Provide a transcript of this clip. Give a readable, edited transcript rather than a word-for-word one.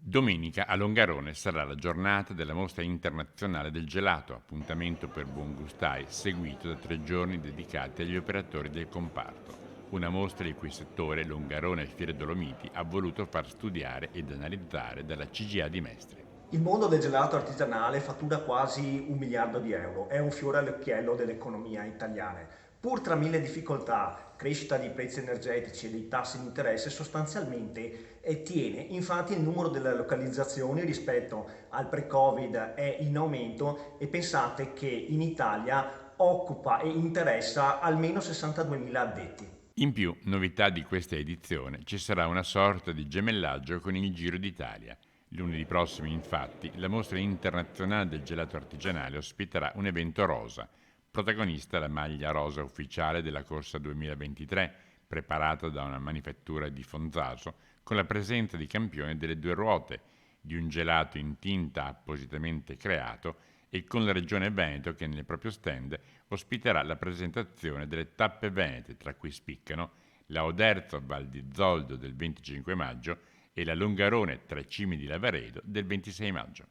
Domenica a Longarone sarà la giornata della Mostra Internazionale del Gelato, appuntamento per buongustai seguito da 3 giorni dedicati agli operatori del comparto. Una mostra il cui settore, Longarone e Fiere Dolomiti, ha voluto far studiare ed analizzare dalla CGA di Mestre. Il mondo del gelato artigianale fattura quasi 1 miliardo di euro, è un fiore all'occhiello delle economie italiane. Pur tra mille difficoltà, crescita dei prezzi energetici e dei tassi di interesse, sostanzialmente tiene. Infatti il numero delle localizzazioni rispetto al pre-Covid è in aumento e pensate che in Italia occupa e interessa almeno 62.000 addetti. In più, novità di questa edizione, ci sarà una sorta di gemellaggio con il Giro d'Italia. Lunedì prossimo, infatti, la mostra internazionale del gelato artigianale ospiterà un evento rosa. Protagonista la maglia rosa ufficiale della corsa 2023, preparata da una manifattura di Fonzaso, con la presenza di campioni delle 2 ruote, di un gelato in tinta appositamente creato e con la Regione Veneto che nel proprio stand ospiterà la presentazione delle tappe venete, tra cui spiccano la Oderzo Val di Zoldo del 25 maggio e la Longarone Tre Cime di Lavaredo del 26 maggio.